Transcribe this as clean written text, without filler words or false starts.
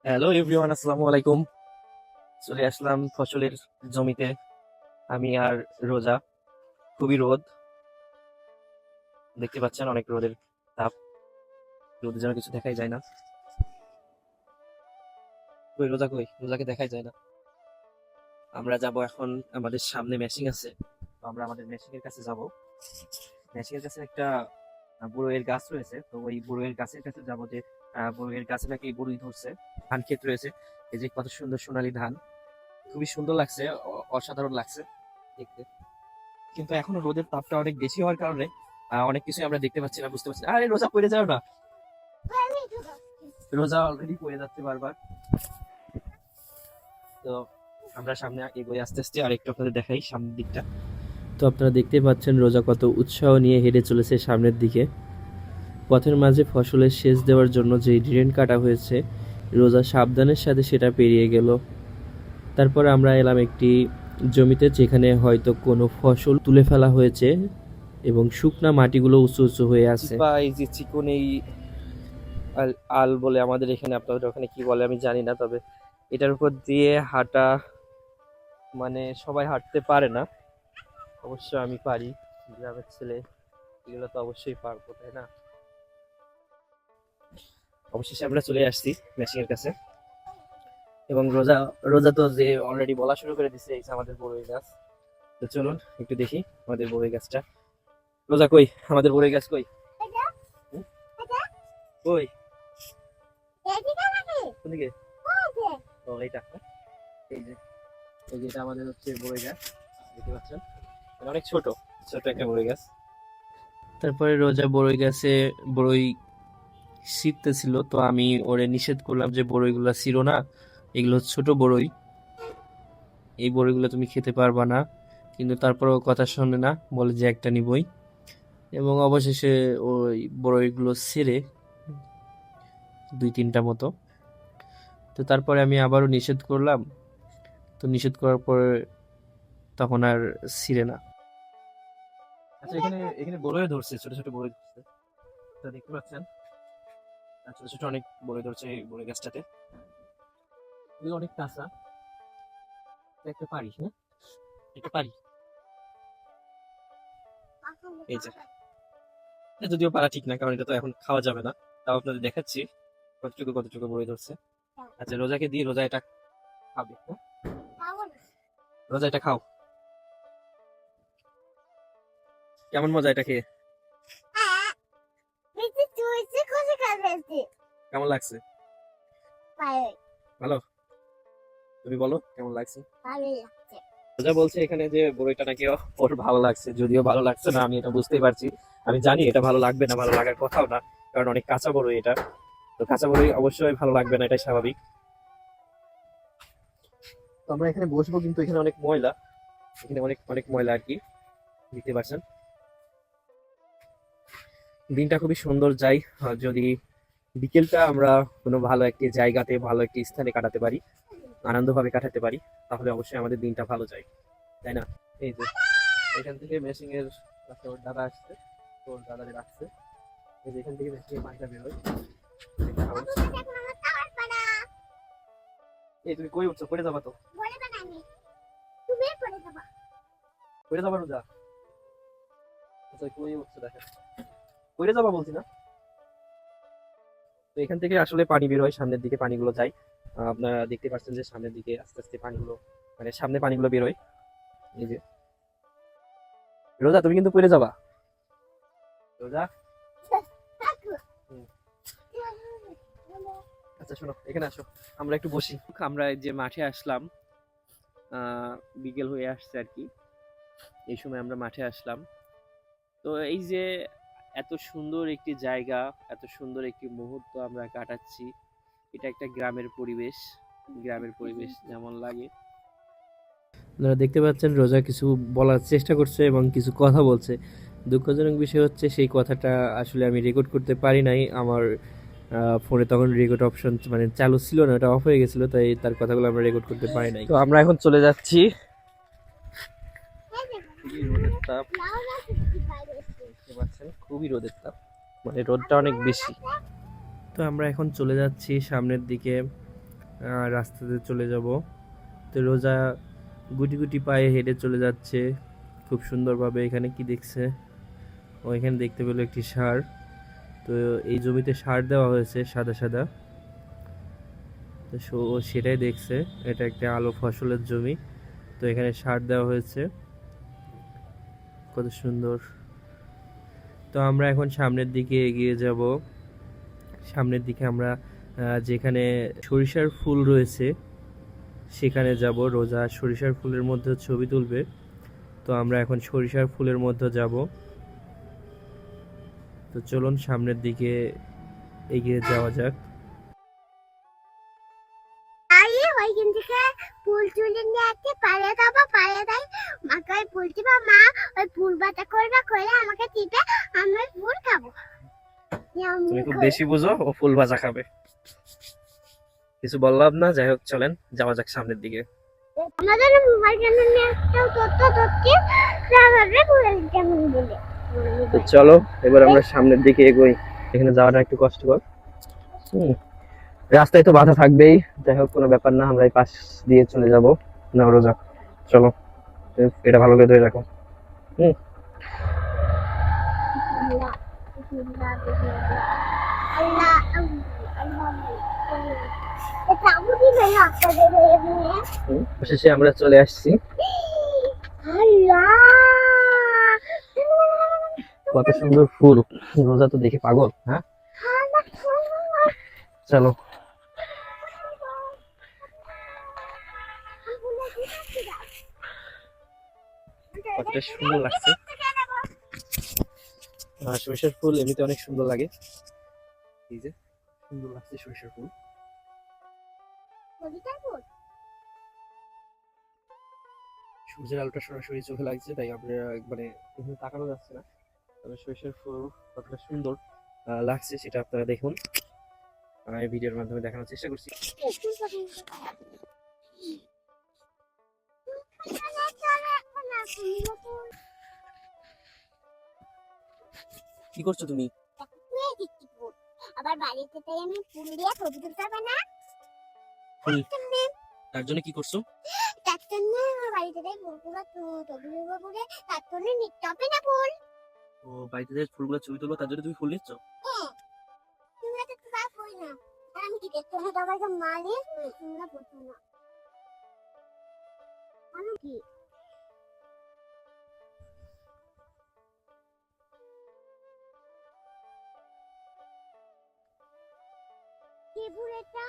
Hello everyone, আসসালামু আলাইকুম। চলে আসলাম ফসলের জমিতে। আমি আর রোজা। খুবই রোদ, দেখতে পাচ্ছেন, অনেক রোদের তাপ। রোদের যেন কিছু দেখাই যায় না। কই রোজা, কই রোজাকে দেখাই যায় না। আমরা যাব এখন, আমাদের সামনে মেশিং আছে, তো আমরা আমাদের মেশিং এর কাছে যাব। মেশিং এর কাছে একটা বড়ইয়ের গাছ রয়েছে, তো ওই বড়ইয়ের গাছের কাছে যাব। যে বড়ইয়ের গাছে নাকি বড়ই ধরছে। ধান ক্ষেত রয়েছে, এই যে কত সুন্দর সোনালী ধান, খুবই সুন্দর লাগছে, অসাধারণ লাগছে দেখতে। কিন্তু এখনো রোদের তাপটা অনেক বেশি হওয়ার কারণে অনেক কিছু আমরা দেখতে পাচ্ছি না, বুঝতে পারছি না। আরে রোজা পড়ে যাও না, রোজা অলরেডি পড়ে যাচ্ছে বারবার। তো আমরা সামনে এগোই আস্তে আস্তে, আর একটু আপনাদের দেখাই সামনের দিকটা। তো আপনারা দেখতে পাচ্ছেন রোজা কত উৎসাহ নিয়ে হেঁটে চলেছে সামনের দিকে। পথের মাঝে ফসলের সেচ দেওয়ার জন্য যে ড্রেন কাটা হয়েছে, রোজা সাবধানের সাথে সেটা পেরিয়ে গেল। তারপরে আমরা এলাম একটি জমিতে, যেখানে হয়তো কোনো ফসল তুলে ফেলা হয়েছে এবং শুকনা মাটিগুলো উঁচু উঁচু হয়ে আছে। এই যে চিকন এই আল আল বলে আমাদের এখানে, আপনাদের ওখানে কি বলে আমি জানি না, তবে এটার উপর দিয়ে হাঁটা মানে সবাই হাঁটতে পারে না। অবশ্য আমি পারি, গ্রামের ছেলে, এগুলো তো অবশ্যই পারবো, তাই না? অবশেষে আমরা চলে আসছি মেশিং এর কাছে। এবং রোজা রোজা তো যে অলরেডি বলা শুরু করে দিচ্ছে, এই যে আমাদের বড়ই গাছ। তো চলুন একটু দেখি আমাদের বড়ই গাছটা। রোজা কই, আমাদের বড়ই গাছ কই? হুম? কই? কোনদিকে? ও এইটা, এই যে, এই যেটা আমাদের হচ্ছে বড়ই গাছ, দেখতে পাচ্ছেন, মানে অনেক ছোট ছোট একটা বড়ই গাছ। তারপরে রোজা বড়ই গাছে বড়ই ছিঁড়তেছিল, তো আমি ওরে নিষেধ করলাম যে বড়ইগুলো ছিঁড়ো না, এগুলো ছোট বড়ই, এই বড়িগুলো তুমি খেতে পারবা না। কিন্তু তারপরেও কথা শোনে না, বলে যে একটা নিবই। এবং অবশেষে ওই বড়ইগুলো ছেড়ে, দুই তিনটা মতো। তো তারপরে আমি আবারও নিষেধ করলাম, তো নিষেধ করার পরে তখন আর ছিঁড়ে না। আচ্ছা, এখানে এখানে বড়ই ধরছে, ছোট ছোট বড়ই ধরছে, তো দেখতে পাচ্ছেন, ছোট ছোট অনেক বড়ই ধরছে এই বড়ই গাছটাতে। এগুলো অনেক কাঁচা, তো একটা পারি, হ্যাঁ একটা পারি, এই যে। যদিও পারা ঠিক না, কারণ এটা তো এখন খাওয়া যাবে না, তাও আপনাদের দেখাচ্ছি কতটুকু কতটুকু বড়ি ধরছে। আচ্ছা, রোজাকে দিই, রোজা এটা খাবে, হ্যাঁ? রোজা এটা খাও, কেমন মজা এটা খেয়ে, কেমন লাগছে? ভালো? তুমি বলো কেমন লাগছে? রোজা বলছে এখানে যে বড়িটা নাকি ওর ভালো লাগছে, যদিও ভালো লাগছে না, আমি এটা বুঝতেই পারছি। আমি জানি এটা ভালো লাগবে না, ভালো লাগার কথাও না, কারণ অনেক কাঁচা বড়ই এটা। তো কাঁচা বড়ই অবশ্যই ভালো লাগবে না, এটাই স্বাভাবিক। তো আমরা এখানে বসবো, কিন্তু এখানে অনেক ময়লা, এখানে অনেক অনেক ময়লা আর কি, দেখতে পাচ্ছেন। দিনটা খুবই সুন্দর যায়, যদি বিকেলটা আমরা কোনো ভালো একটি জায়গাতে, ভালো একটি স্থানে কাটাতে পারি, আনন্দভাবে কাটাতে পারি, তাহলে অবশ্যই আমাদের দিনটা ভালো যায়, তাই না? এই যে এখান থেকে মেশিং এর কাছে ওর দাদা আসছে, তো ওর দাদারে রাখছে। এই যে এখান থেকে মেশিং এর পানিটা বেরোয়, এটা হাউস। এই তুমি কই উঠছো, পড়ে যাবা তো, পড়ে যাবা রোজা। আচ্ছা, কই উঠছো দেখেন, পড়ে যাবা বলছি না। তো এখান থেকে আসলে পানি বের হয়, সামনের দিকে পানিগুলো যায়। আপনারা দেখতে পাচ্ছেন যে সামনের দিকে আস্তে আস্তে পানিগুলো, মানে সামনে পানিগুলো বের হয়, এই যে। রোজা তুমি কিন্তু পড়ে যাবা, রোজা। হুম। আচ্ছা শোনো, এখানে আসো, আমরা একটু বসি। আমরা এই যে মাঠে আসলাম, বিকেল হয়ে আসছে আর কি, এই সময় আমরা মাঠে আসলাম। তো এই যে এত সুন্দর একটি জায়গা, এত সুন্দর একটি মুহূর্ত আমরা কাটাচ্ছি, এটা একটা গ্রামের পরিবেশ, গ্রামের পরিবেশ যেমন লাগে। আপনারা দেখতে পাচ্ছেন রোজা কিছু বলার চেষ্টা করছে এবং কিছু কথা বলছে। দুঃখজনক বিষয় হচ্ছে সেই কথাটা আসলে আমি রেকর্ড করতে পারি নাই, আমার ফোনে তখন রেকর্ড অপশন মানে চালু ছিল না, ওটা অফ হয়ে গেছিল, তাই তার কথাগুলো আমরা রেকর্ড করতে পারি নাই। তো আমরা এখন চলে যাচ্ছি, খুবই রোদের তাপ, দেখতে পাচ্ছেন খুবই রোদের তাপ, মানে রোদটা অনেক বেশি। তো আমরা এখন চলে যাচ্ছি সামনের দিকে, রাস্তাতে চলে যাব। তো রোজা গুটি গুটি পায়ে হেঁটে চলে যাচ্ছে খুব সুন্দরভাবে। এখানে কি দেখছে? ও এখানে দেখতে পেলো একটি সার। তো এই জমিতে সার দেওয়া হয়েছে সাদা সাদা। তো ও সেটাই দেখছে। এটা একটা আলু ফসলের জমি। তো এখানে সার দেওয়া হয়েছে, কত সুন্দর। তো আমরা এখন সামনের দিকে এগিয়ে যাব। সামনের দিকে আমরা যেখানে সরিষার ফুল রয়েছে সেখানে যাব। রোজা সরিষার ফুলের মধ্যে ছবি তুলবে। তো আমরা এখন সরিষার ফুলের মধ্যে যাব। তো চলুন সামনের দিকে এগিয়ে যাওয়া যাক। ওইখান থেকে ফুল তুলে নিয়ে আসতে পারে যাবো, পারে যাই মাকে ওই ফুল দিবা, মা ওই ফুল বাটা করবা, করে আমাকে দিবে, আমি ফুল খাবো। তুমি খুব বেশি বুঝো, ও ফুল ভাজা খাবে। কিছু বললাম না, যাই হোক চলেন যাওয়া যাক সামনের দিকে। আমাদের মোবাইল চ্যানেলে একটা তথ্য তথ্য তাহলে বলে কেমন বলে। তো চলো এবার আমরা সামনের দিকে এগোই। এখানে যাওয়াটা একটু কষ্টকর। রাস্তায় তো বাধা থাকবেই, যাই হোক কোনো ব্যাপার না, আমরা এই পাশ দিয়ে চলে যাব। না রোজা চলো, এটা ভালো করে ধরে রাখো। শেষে আমরা চলে আসছি। কত সুন্দর ফুল, রোজা তো দেখে পাগল। হ্যাঁ চলো। কতটা সুন্দর লাগছে। সরিষার ফুল এমনিতে অনেক সুন্দর লাগে। এই যে সুন্দর লাগছে সরিষার ফুল। সূর্যের আলোটা সরাসরি চোখে লাগছে, তাই আপনারা মানে এখানে তাকানো যাচ্ছে না। তবে সরিষার ফুল কতটা সুন্দর লাগছে সেটা আপনারা দেখুন। এই ভিডিওর মাধ্যমে দেখানোর চেষ্টা করছি। কি করছো তুমি? আবার বাড়িতে তাই আমি ফুল দিয়ে ছবি তুলতে হবে না? ফুল তার জন্য কি করছো? তার জন্য আমার বাড়িতে তাই ফুলগুলো ছবি তুলবো বলে তার জন্য নিতে হবে না ফুল। ও বাড়িতে যে ফুলগুলো ছবি তুলবো তার জন্য তুমি ফুল নিচ্ছ? তোমরা তো তা কই না, আমি কি দেখতে না তোমাকে মারি তোমরা বুঝো না। আমি কি কে ফুল এটা?